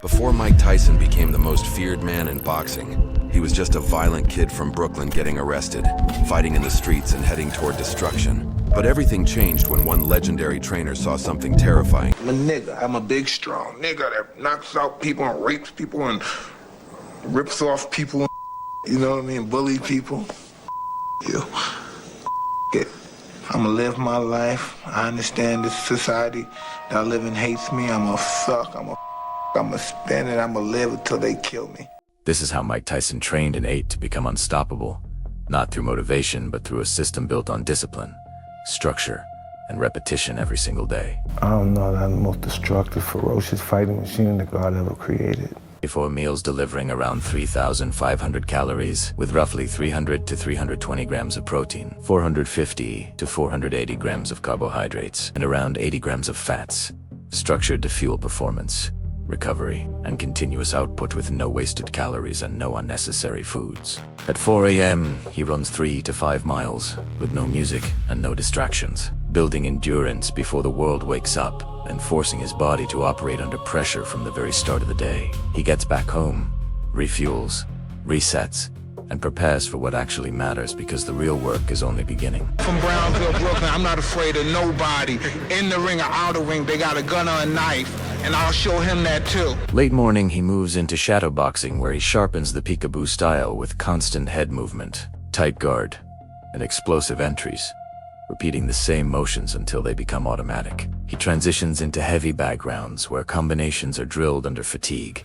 Before Mike Tyson became the most feared man in boxing, he was just a violent kid from Brooklyn getting arrested, fighting in the streets and heading toward destruction. But everything changed when one legendary trainer saw something terrifying. I'm a nigga. I'm a big, strong nigga that knocks out people and rapes people and rips off people, you know what I mean, bully people. You. It. I'm gonna live my life. I understand this society that I live in hates me. I'm gonna suck. I'm gonna spend it. I'm gonna live until they kill me. This is how Mike Tyson trained and ate to become unstoppable, not through motivation, but through a system built on discipline, structure, and repetition every single day. I don't know, I'm the most destructive, ferocious fighting machine that God ever created. Before meals delivering around 3,500 calories, with roughly 300 to 320 grams of protein, 450 to 480 grams of carbohydrates, and around 80 grams of fats, structured to fuel performance, recovery, and continuous output with no wasted calories and no unnecessary foods. At 4 a.m., he runs 3 to 5 miles with no music and no distractions, building endurance before the world wakes up and forcing his body to operate under pressure from the very start of the day. He gets back home, refuels, resets, and prepares for what actually matters, because the real work is only beginning. From Brownsville, Brooklyn, I'm not afraid of nobody. In the ring or out of the ring, they got a gun or a knife, and I'll show him that too. Late morning, he moves into shadowboxing, where he sharpens the peekaboo style with constant head movement, tight guard, and explosive entries, repeating the same motions until they become automatic. He transitions into heavy backgrounds, where combinations are drilled under fatigue,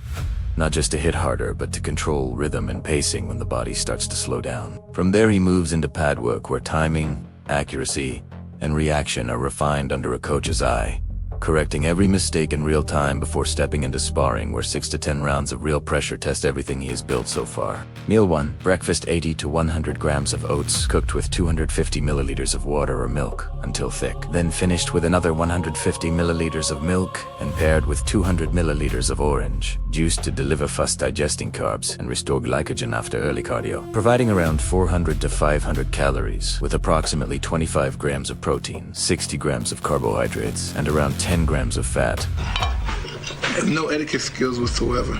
not just to hit harder, but to control rhythm and pacing when the body starts to slow down. From there, he moves into pad work, where timing, accuracy, and reaction are refined under a coach's eye, correcting every mistake in real time before stepping into sparring, where 6 to 10 rounds of real pressure test everything he has built so far. Meal 1, breakfast: 80 to 100 grams of oats cooked with 250 milliliters of water or milk until thick, then finished with another 150 milliliters of milk and paired with 200 milliliters of orange juice to deliver fast digesting carbs and restore glycogen after early cardio, providing around 400 to 500 calories with approximately 25 grams of protein, 60 grams of carbohydrates, and around 10 grams of fat. I have no etiquette skills whatsoever.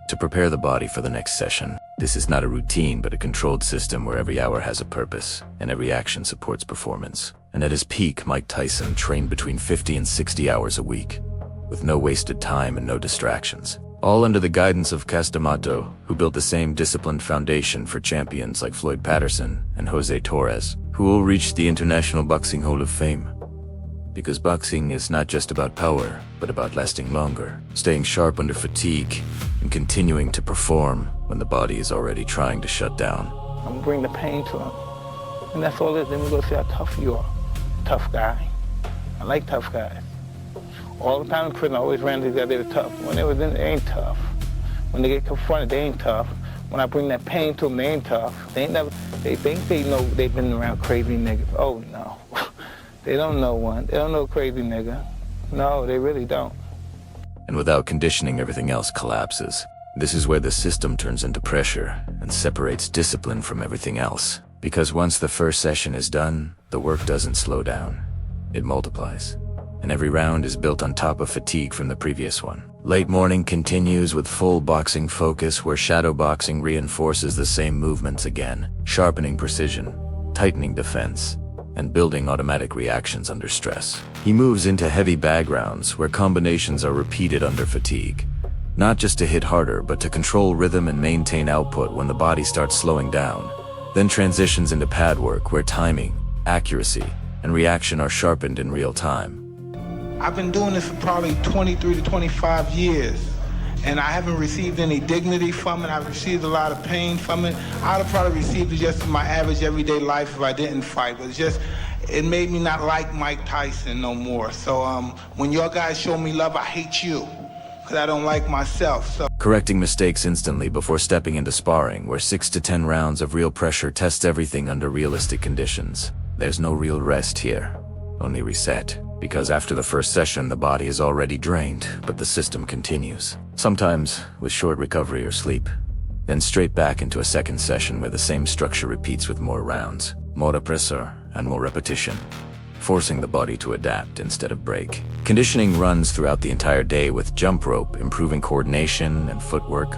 To prepare the body for the next session, this is not a routine but a controlled system where every hour has a purpose and every action supports performance. And at his peak, Mike Tyson trained between 50 and 60 hours a week, with no wasted time and no distractions. All under the guidance of Castamato, who built the same disciplined foundation for champions like Floyd Patterson and Jose Torres, who will reach the International Boxing Hall of Fame. Because boxing is not just about power, but about lasting longer, staying sharp under fatigue, and continuing to perform when the body is already trying to shut down. I'm gonna bring the pain to him. And that's all it is. Then we're gonna see how tough you are. Tough guy. I like tough guys. All the time in prison, I always ran these guys, they were tough. When they were in, they ain't tough. When they get confronted, they ain't tough. When I bring that pain to them, they ain't tough. They ain't never, they think they know they've been around crazy niggas. Oh no. They don't know one. They don't know a crazy nigga. No, they really don't. And without conditioning, everything else collapses. This is where the system turns into pressure and separates discipline from everything else. Because once the first session is done, the work doesn't slow down. It multiplies. And every round is built on top of fatigue from the previous one. Late morning continues with full boxing focus, where shadowboxing reinforces the same movements again, sharpening precision, tightening defense, and building automatic reactions under stress. He moves into heavy backgrounds, where combinations are repeated under fatigue, not just to hit harder, but to control rhythm and maintain output when the body starts slowing down. Then transitions into pad work, where timing, accuracy, and reaction are sharpened in real time. I've been doing this for probably 23 to 25 years, and I haven't received any dignity from it. I've received a lot of pain from it. I'd have probably received it just in my average everyday life if I didn't fight, but it made me not like Mike Tyson no more. So when your guys show me love, I hate you, because I don't like myself. So. Correcting mistakes instantly before stepping into sparring, where 6 to 10 rounds of real pressure tests everything under realistic conditions. There's no real rest here, only reset. Because after the first session, the body is already drained, but the system continues. Sometimes with short recovery or sleep. Then straight back into a second session where the same structure repeats with more rounds, more pressure, and more repetition. forcing the body to adapt instead of break. Conditioning runs throughout the entire day with jump rope, improving coordination and footwork,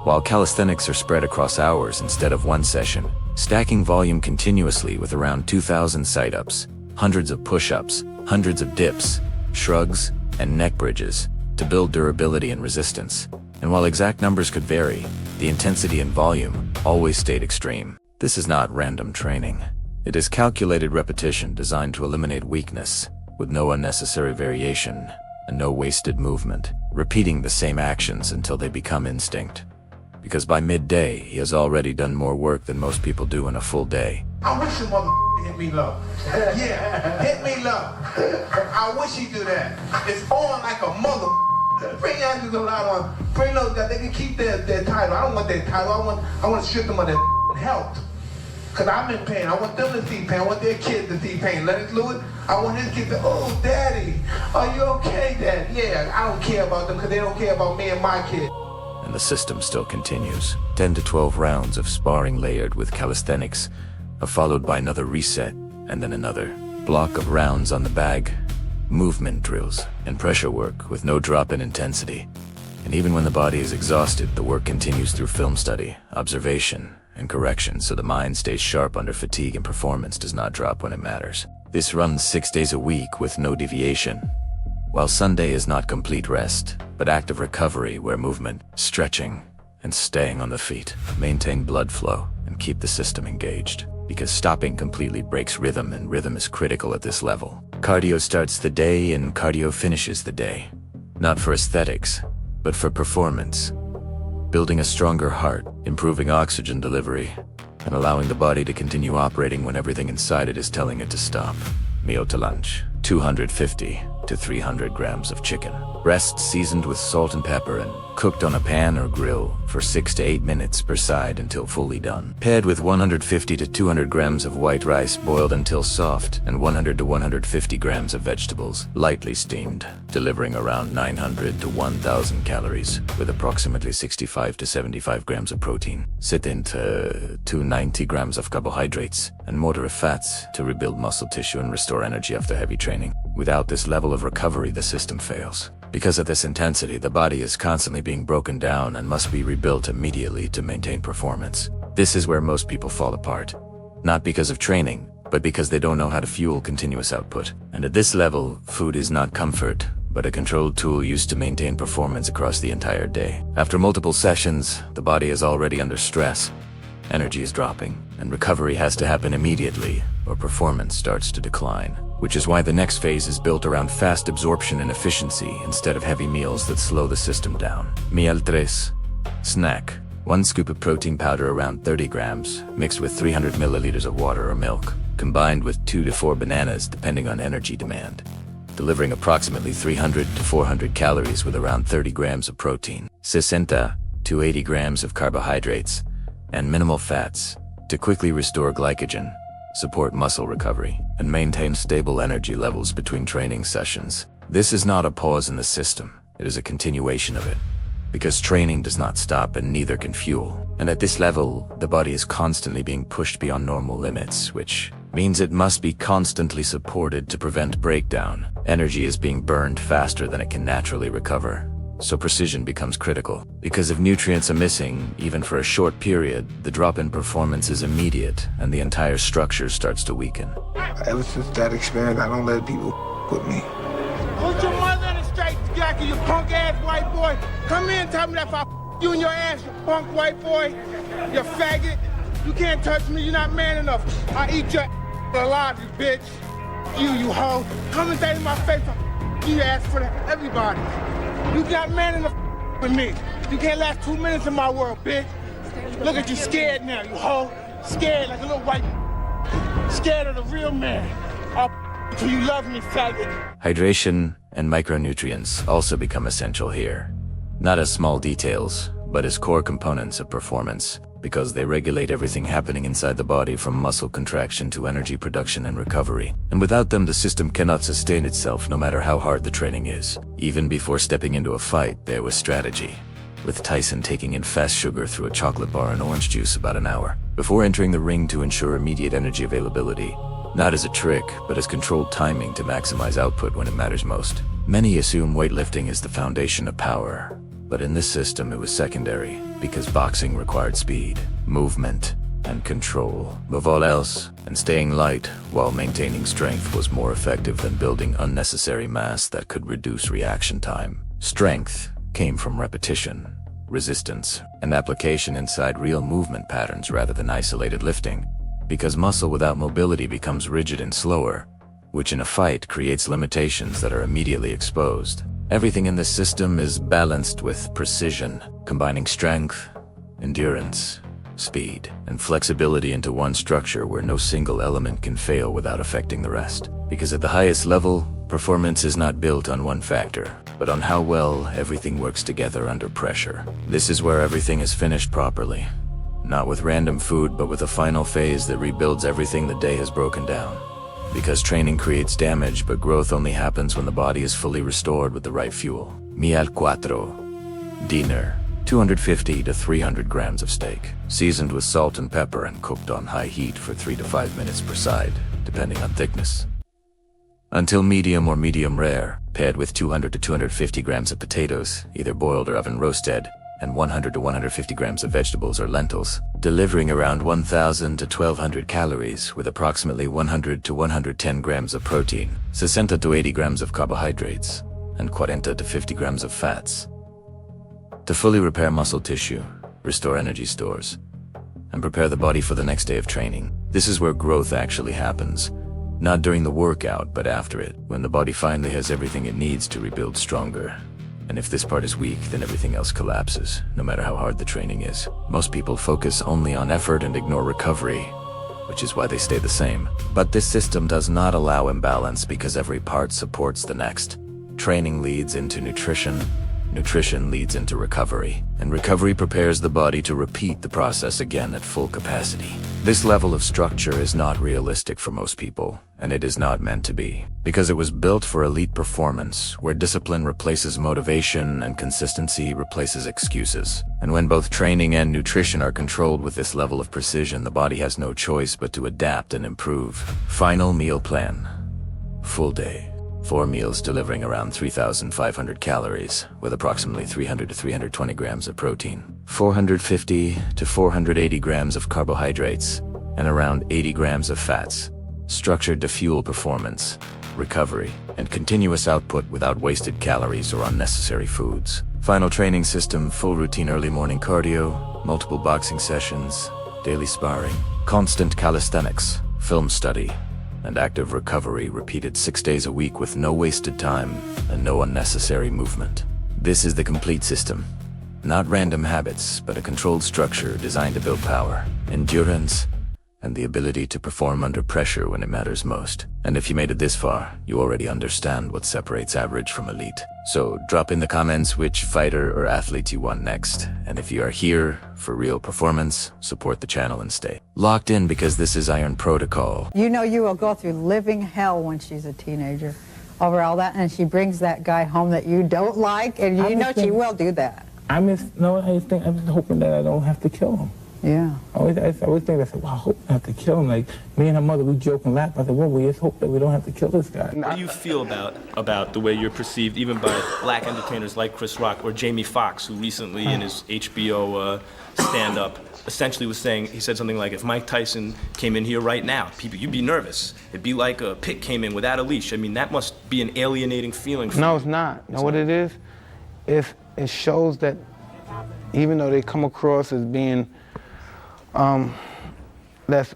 while calisthenics are spread across hours instead of one session, stacking volume continuously with around 2,000 sit-ups, hundreds of push-ups, hundreds of dips, shrugs, and neck bridges to build durability and resistance. And while exact numbers could vary, the intensity and volume always stayed extreme. This is not random training. It is calculated repetition designed to eliminate weakness, with no unnecessary variation and no wasted movement, repeating the same actions until they become instinct. Because by midday, he has already done more work than most people do in a full day. I wish the mother hit me low. Yeah, hit me low. I wish he'd do that. It's on like a mother. Bring athletes a lot on. Bring those guys. They can keep their title. I don't want their title. I want to strip them of their health. Because I'm in pain. I want them to see pain. I want their kids to see pain. Lennox Lewis, I want his kids to, oh, Daddy, are you okay, Dad? Yeah, I don't care about them because they don't care about me and my kids. And the system still continues. 10 to 12 rounds of sparring layered with calisthenics are followed by another reset and then another block of rounds on the bag, movement drills, and pressure work with no drop in intensity. And even when the body is exhausted, the work continues through film study, observation, and correction so the mind stays sharp under fatigue and performance does not drop when it matters. This runs 6 days a week with no deviation, while Sunday is not complete rest, but active recovery where movement, stretching, and staying on the feet maintain blood flow and keep the system engaged. Because stopping completely breaks rhythm, and rhythm is critical at this level. Cardio starts the day and cardio finishes the day. Not for aesthetics, but for performance. Building a stronger heart, improving oxygen delivery, and allowing the body to continue operating when everything inside it is telling it to stop. Meal to lunch, 250 to 300 grams of chicken. Breast seasoned with salt and pepper and cooked on a pan or grill for 6 to 8 minutes per side until fully done. Paired with 150 to 200 grams of white rice boiled until soft and 100 to 150 grams of vegetables lightly steamed, delivering around 900 to 1,000 calories with approximately 65 to 75 grams of protein. Sit into 290 grams of carbohydrates and moderate fats to rebuild muscle tissue and restore energy after heavy training. Without this level of recovery, the system fails. Because at this intensity, the body is constantly being broken down and must be rebuilt immediately to maintain performance. This is where most people fall apart. Not because of training, but because they don't know how to fuel continuous output. And at this level, food is not comfort, but a controlled tool used to maintain performance across the entire day. After multiple sessions, the body is already under stress. Energy is dropping, and recovery has to happen immediately, or performance starts to decline. Which is why the next phase is built around fast absorption and efficiency instead of heavy meals that slow the system down. Meal 3. Snack. 1 scoop of protein powder around 30 grams, mixed with 300 milliliters of water or milk, combined with 2 to 4 bananas depending on energy demand, delivering approximately 300 to 400 calories with around 30 grams of protein, 60 to 80 grams of carbohydrates, and minimal fats to quickly restore glycogen, support muscle recovery, and maintain stable energy levels between training sessions. This is not a pause in the system, it is a continuation of it. Because training does not stop and neither can fuel. And at this level, the body is constantly being pushed beyond normal limits, which means it must be constantly supported to prevent breakdown. Energy is being burned faster than it can naturally recover. So precision becomes critical. Because if nutrients are missing, even for a short period, the drop in performance is immediate and the entire structure starts to weaken. Ever since that experience, I don't let people with me. Put your mother in a straight jacket, you punk ass white boy. Come in and tell me that if I you in your ass, you punk white boy, you faggot. You can't touch me, you're not man enough. I eat your alive, you bitch. You hoe. Come and say to my face, you ask for that, everybody. You got man enough with me. You can't last 2 minutes in my world, bitch. Look at you scared now, you hoe. Scared like a little white. Scared of the real man. I'll till you love me, faggot. Hydration and micronutrients also become essential here. Not as small details, but as core components of performance, because they regulate everything happening inside the body from muscle contraction to energy production and recovery. And without them, the system cannot sustain itself no matter how hard the training is. Even before stepping into a fight, there was strategy, with Tyson taking in fast sugar through a chocolate bar and orange juice about an hour before entering the ring to ensure immediate energy availability. not as a trick, but as controlled timing to maximize output when it matters most. Many assume weightlifting is the foundation of power, but in this system it was secondary, because boxing required speed, movement, and control above all else, and staying light while maintaining strength was more effective than building unnecessary mass that could reduce reaction time. Strength came from repetition, resistance, and application inside real movement patterns rather than isolated lifting, because muscle without mobility becomes rigid and slower, which in a fight creates limitations that are immediately exposed. Everything in this system is balanced with precision, combining strength, endurance, speed, and flexibility into one structure where no single element can fail without affecting the rest. Because at the highest level, performance is not built on one factor, but on how well everything works together under pressure. This is where everything is finished properly. Not with random food, but with a final phase that rebuilds everything the day has broken down. Because training creates damage, but growth only happens when the body is fully restored with the right fuel. Mi al cuatro. Dinner. 250 to 300 grams of steak, seasoned with salt and pepper and cooked on high heat for 3 to 5 minutes per side, depending on thickness. Until medium or medium rare, paired with 200 to 250 grams of potatoes, either boiled or oven roasted, and 100 to 150 grams of vegetables or lentils, delivering around 1,000 to 1,200 calories with approximately 100 to 110 grams of protein, 60 to 80 grams of carbohydrates, and 40 to 50 grams of fats. To fully repair muscle tissue, restore energy stores, and prepare the body for the next day of training. This is where growth actually happens. Not during the workout, but after it, when the body finally has everything it needs to rebuild stronger. And if this part is weak, then everything else collapses, no matter how hard the training is. Most people focus only on effort and ignore recovery, which is why they stay the same. But this system does not allow imbalance because every part supports the next. Training leads into nutrition. Nutrition leads into recovery, and recovery prepares the body to repeat the process again at full capacity. This level of structure is not realistic for most people, and it is not meant to be, because it was built for elite performance, where discipline replaces motivation and consistency replaces excuses. And when both training and nutrition are controlled with this level of precision, the body has no choice but to adapt and improve. Final meal plan. Full day. 4 meals delivering around 3,500 calories, with approximately 300 to 320 grams of protein, 450 to 480 grams of carbohydrates, and around 80 grams of fats, structured to fuel performance, recovery, and continuous output without wasted calories or unnecessary foods. Final training system: full routine early morning cardio, multiple boxing sessions, daily sparring, constant calisthenics, film study, and active recovery repeated 6 days a week with no wasted time and no unnecessary movement. This is the complete system. Not random habits, but a controlled structure designed to build power, endurance, and the ability to perform under pressure when it matters most. And if you made it this far, you already understand what separates average from elite. So drop in the comments which fighter or athlete you want next. And if you are here for real performance, support the channel and stay locked in, because this is Iron Protocol. You know you will go through living hell when she's a teenager over all that, and she brings that guy home that you don't like, and you know she will do that. I'm just hoping that I don't have to kill him. Yeah. I always think, I said, well, I hope I have to kill him. Like, me and her mother, we joke and laugh. I said, well, we just hope that we don't have to kill this guy. What do you feel about the way you're perceived, even by black entertainers like Chris Rock or Jamie Foxx, who recently in his HBO stand-up essentially was saying, he said something like, if Mike Tyson came in here right now, people, you'd be nervous. It'd be like a pit came in without a leash. I mean, that must be an alienating feeling for you. No, it's not. You know what it is? It shows that even though they come across as being less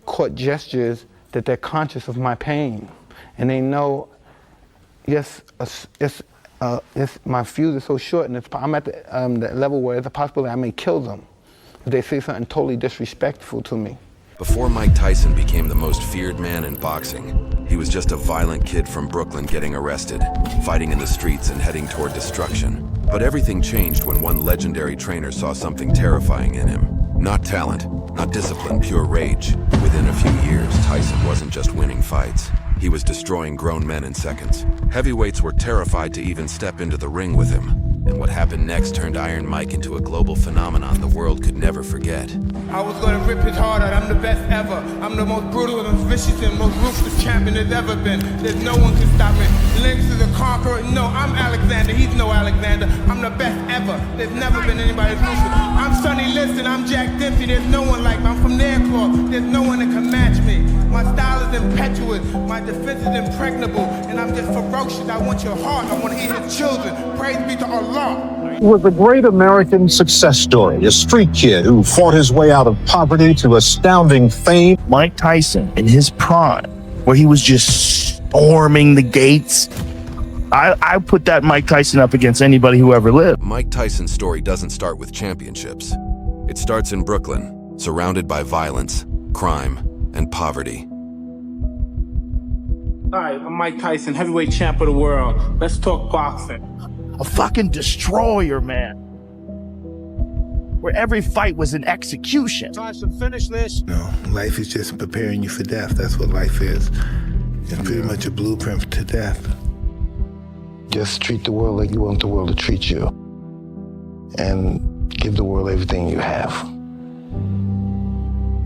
court gestures, that they're conscious of my pain, and they know, yes, my fuse is so short, and I'm at the level where it's a possibility I may kill them if they say something totally disrespectful to me. Before Mike Tyson became the most feared man in boxing, he was just a violent kid from Brooklyn getting arrested, fighting in the streets and heading toward destruction. But everything changed when one legendary trainer saw something terrifying in him. Not talent, not discipline, pure rage. Within a few years, Tyson wasn't just winning fights. He was destroying grown men in seconds. Heavyweights were terrified to even step into the ring with him. And what happened next turned Iron Mike into a global phenomenon the world could never forget. I was gonna rip his heart out. I'm the best ever. I'm the most brutal and vicious and most ruthless champion there's ever been. There's no one can stop me. Lennox is a conqueror. No, I'm Alexander. He's no Alexander. I'm the best ever. There's never been anybody as ruthless. I'm Sonny Liston. I'm Jack Dempsey. There's no one like me. I'm from Nairclaw. There's no one that can match me. My style is impetuous. My defense is impregnable. And I'm just ferocious. I want your heart. I want to eat his children. Praise be to Allah. Was a great American success story, a street kid who fought his way out of poverty to astounding fame. Mike Tyson in his prime, where he was just storming the gates. I put that Mike Tyson up against anybody who ever lived. Mike Tyson's story doesn't start with championships. It starts in Brooklyn, surrounded by violence, crime, and poverty. Hi, I'm Mike Tyson, heavyweight champ of the world. Let's talk boxing. A fucking destroyer, man. Where every fight was an execution. Tyson, finish this. No, life is just preparing you for death. That's what life is. It's pretty much a blueprint to death. Just treat the world like you want the world to treat you. And give the world everything you have.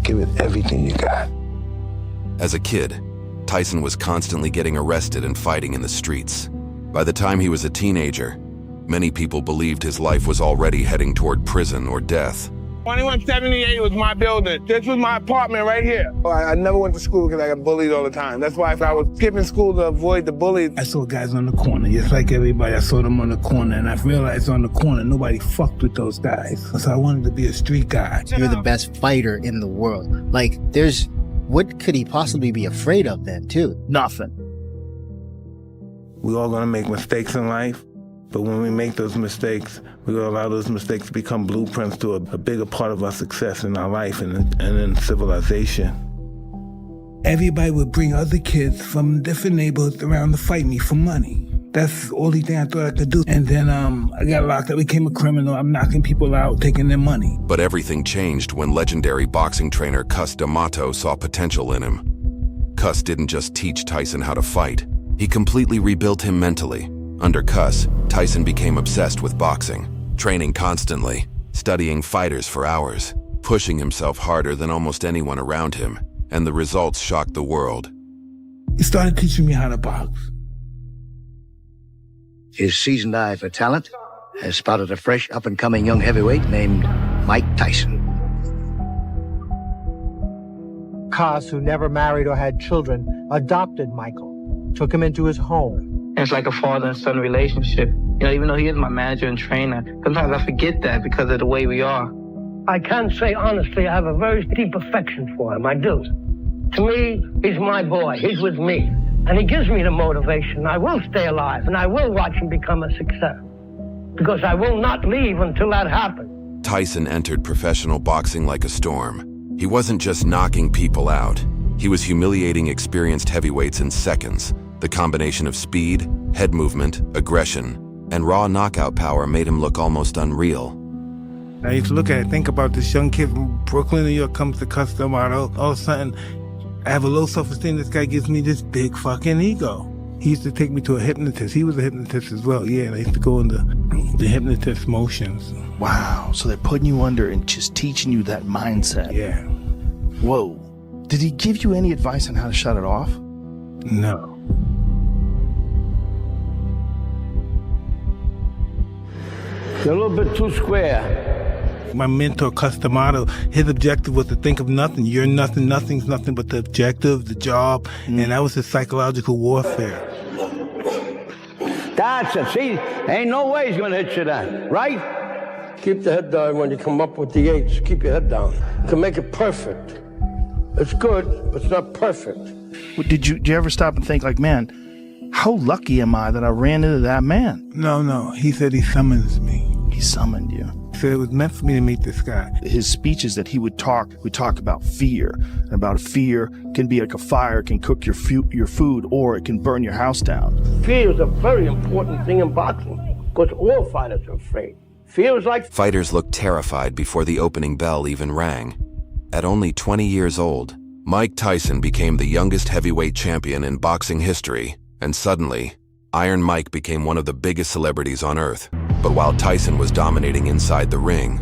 Give it everything you got. As a kid, Tyson was constantly getting arrested and fighting in the streets. By the time he was a teenager, many people believed his life was already heading toward prison or death. 2178 was my building. This was my apartment right here. I never went to school because I got bullied all the time. That's why I was skipping school to avoid the bullies. I saw guys on the corner, just like everybody. I saw them on the corner, and I realized on the corner, nobody fucked with those guys. So I wanted to be a street guy. You're the best fighter in the world. Like, what could he possibly be afraid of then, too? Nothing. We're all gonna make mistakes in life, but when we make those mistakes, we're gonna allow those mistakes to become blueprints to a bigger part of our success in our life and in civilization. Everybody would bring other kids from different neighborhoods around to fight me for money. That's the only thing I thought I could do. And then I got locked up, became a criminal. I'm knocking people out, taking their money. But everything changed when legendary boxing trainer Cus D'Amato saw potential in him. Cus didn't just teach Tyson how to fight. He completely rebuilt him mentally. Under Cus, Tyson became obsessed with boxing, training constantly, studying fighters for hours, pushing himself harder than almost anyone around him, and the results shocked the world. He started teaching me how to box. His seasoned eye for talent has spotted a fresh up-and-coming young heavyweight named Mike Tyson. Cus, who never married or had children, adopted Michael, took him into his home. It's like a father and son relationship. You know, even though he is my manager and trainer, sometimes I forget that because of the way we are. I can say honestly, I have a very deep affection for him. I do. To me, he's my boy. He's with me. And he gives me the motivation. I will stay alive, and I will watch him become a success. Because I will not leave until that happens. Tyson entered professional boxing like a storm. He wasn't just knocking people out. He was humiliating experienced heavyweights in seconds. The combination of speed, head movement, aggression, and raw knockout power made him look almost unreal. I used to look at it, think about this young kid from Brooklyn, New York, comes to Cus D'Amato. All of a sudden, I have a low self-esteem. This guy gives me this big fucking ego. He used to take me to a hypnotist. He was a hypnotist as well. Yeah, and I used to go into the hypnotist motions. Wow, so they're putting you under and just teaching you that mindset. Yeah. Whoa. Did he give you any advice on how to shut it off? No. You're a little bit too square. My mentor, Cus D'Amato, his objective was to think of nothing. You're nothing, nothing's nothing but the objective, the job, and that was his psychological warfare. That's it. See, ain't no way he's gonna hit you then, right? Keep the head down when you come up with the eights. Keep your head down. You can make it perfect. It's good, but it's not perfect. Did you ever stop and think like, man, how lucky am I that I ran into that man? No. He said he summons me. He summoned you. He said it was meant for me to meet this guy. His speeches that he would talk about fear. And about fear can be like a fire, can cook your food, or it can burn your house down. Fear is a very important thing in boxing, because all fighters are afraid. Fear is like... Fighters looked terrified before the opening bell even rang. At only 20 years old, Mike Tyson became the youngest heavyweight champion in boxing history, and suddenly, Iron Mike became one of the biggest celebrities on earth. But while Tyson was dominating inside the ring,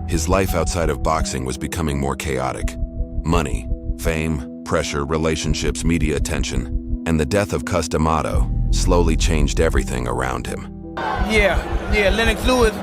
his life outside of boxing was becoming more chaotic. Money, fame, pressure, relationships, media attention, and the death of Cus D'Amato slowly changed everything around him. Yeah, Lennox Lewis,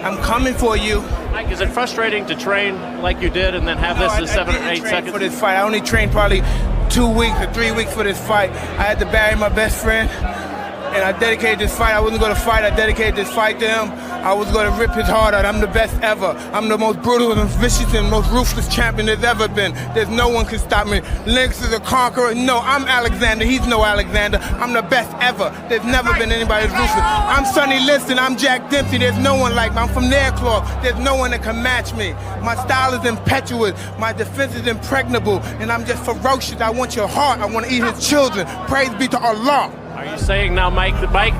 I'm coming for you. Mike, is it frustrating to train like you did and then have this in 7 or 8 seconds? For this fight, I only trained probably 2 weeks or 3 weeks for this fight. I had to bury my best friend, and I dedicated this fight. I wasn't going to fight. I dedicated this fight to him. I was going to rip his heart out. I'm the best ever. I'm the most brutal and vicious and most ruthless champion there's ever been. There's no one can stop me. Lennox is a conqueror. No, I'm Alexander. He's no Alexander. I'm the best ever. There's never been anybody as ruthless. I'm Sonny Liston. I'm Jack Dempsey. There's no one like me. I'm from Nairclaw. There's no one that can match me. My style is impetuous. My defense is impregnable. And I'm just ferocious. I want your heart. I want to eat his children. Praise be to Allah. Are you saying now, Mike, that Mike?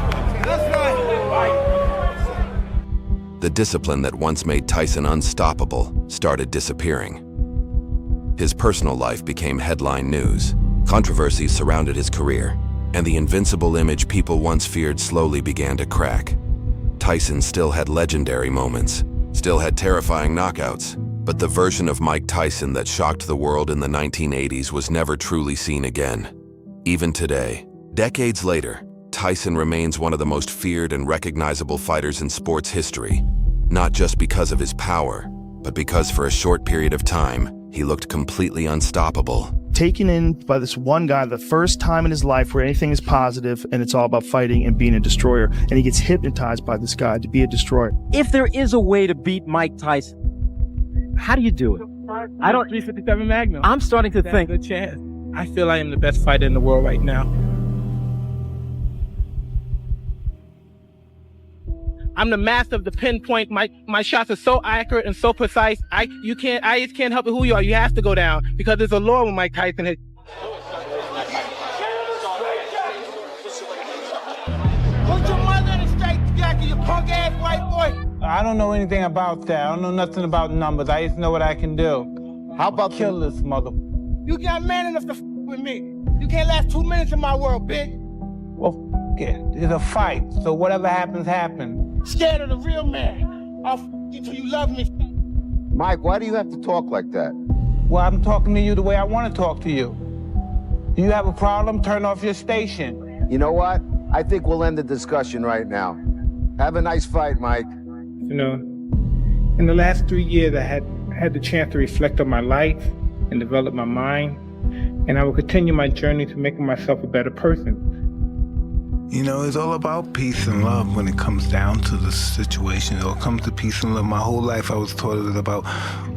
That's right. The discipline that once made Tyson unstoppable started disappearing. His personal life became headline news. Controversies surrounded his career, and the invincible image people once feared slowly began to crack. Tyson still had legendary moments, still had terrifying knockouts, but the version of Mike Tyson that shocked the world in the 1980s was never truly seen again. Even today, decades later, Tyson remains one of the most feared and recognizable fighters in sports history, not just because of his power, but because for a short period of time, he looked completely unstoppable. Taken in by this one guy the first time in his life where anything is positive and it's all about fighting and being a destroyer, and he gets hypnotized by this guy to be a destroyer. If there is a way to beat Mike Tyson, how do you do it? I don't. 357 Magnum. I'm starting to think. Good chance. I feel I am the best fighter in the world right now. I'm the master of the pinpoint. My shots are so accurate and so precise. I just can't help it who you are. You have to go down because there's a law with Mike Tyson. Put your mother in a straight jacket, you punk ass white boy. I don't know anything about that. I don't know nothing about numbers. I just know what I can do. How about kill this mother? You got man enough to with me. You can't last 2 minutes in my world, bitch. Well, yeah, it's a fight, so whatever happens, happens. Scared of the real man. I'll you till you love me. Mike, why do you have to talk like that? Well, I'm talking to you the way I want to talk to you. Do you have a problem? Turn off your station. You know what? I think we'll end the discussion right now. Have a nice fight, Mike. You know, in the last 3 years, I had the chance to reflect on my life and develop my mind, and I will continue my journey to making myself a better person. You know, it's all about peace and love when it comes down to the situation. It all comes to peace and love. My whole life I was taught it was about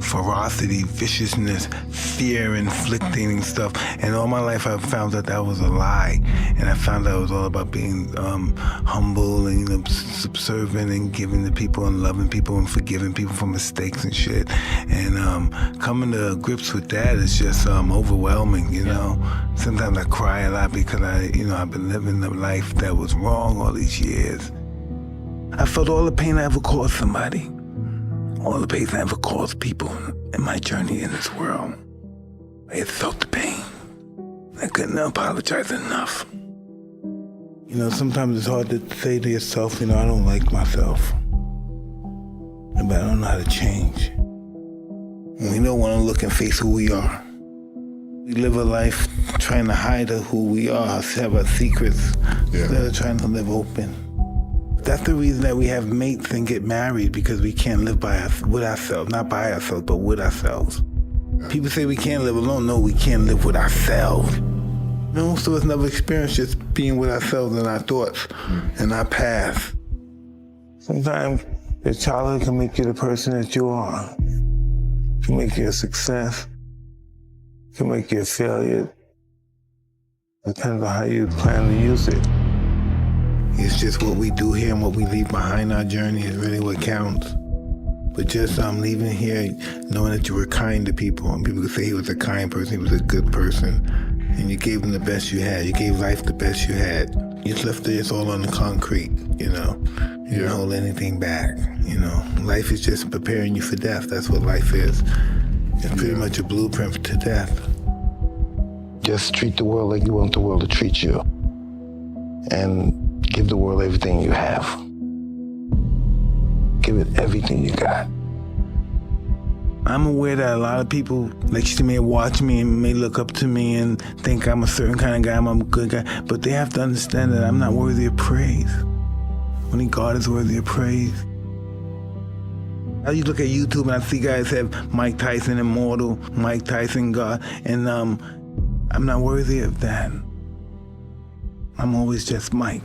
ferocity, viciousness, fear, inflicting stuff. And all my life I found that that was a lie. And I found out it was all about being humble and, you know, subservient and giving to people and loving people and forgiving people for mistakes and shit. And coming to grips with that is just overwhelming, you know. Sometimes I cry a lot because I've been living the life that was wrong all these years. I felt all the pain I ever caused somebody, all the pain I ever caused people in my journey in this world. I had felt the pain. I couldn't apologize enough. You know, sometimes it's hard to say to yourself, you know, I don't like myself, but I don't know how to change. And we don't want to look and face who we are. We live a life trying to hide who we are, have our secrets, instead of trying to live open. That's the reason that we have mates and get married, because we can't live with ourselves, not by ourselves, but with ourselves. People say we can't live alone. No, we can't live with ourselves. Most of us never experienced just being with ourselves and our thoughts and our past. Sometimes your childhood can make you the person that you are. It can make you a success. It can make you a failure. Depends on how you plan to use it. It's just what we do here and what we leave behind our journey is really what counts. But just leaving here knowing that you were kind to people, and people could say he was a kind person, he was a good person, and you gave him the best you had. You gave life the best you had. You just left it all on the concrete, you know. You didn't hold anything back, you know. Life is just preparing you for death. That's what life is. It's pretty much a blueprint to death. Just treat the world like you want the world to treat you. And give the world everything you have. give it everything you got. I'm aware that a lot of people, like, she may watch me and may look up to me and think I'm a certain kind of guy, I'm a good guy, but they have to understand that I'm not worthy of praise. Only God is worthy of praise. I used to look at YouTube and I see guys have Mike Tyson immortal, Mike Tyson God, and I'm not worthy of that. I'm always just Mike.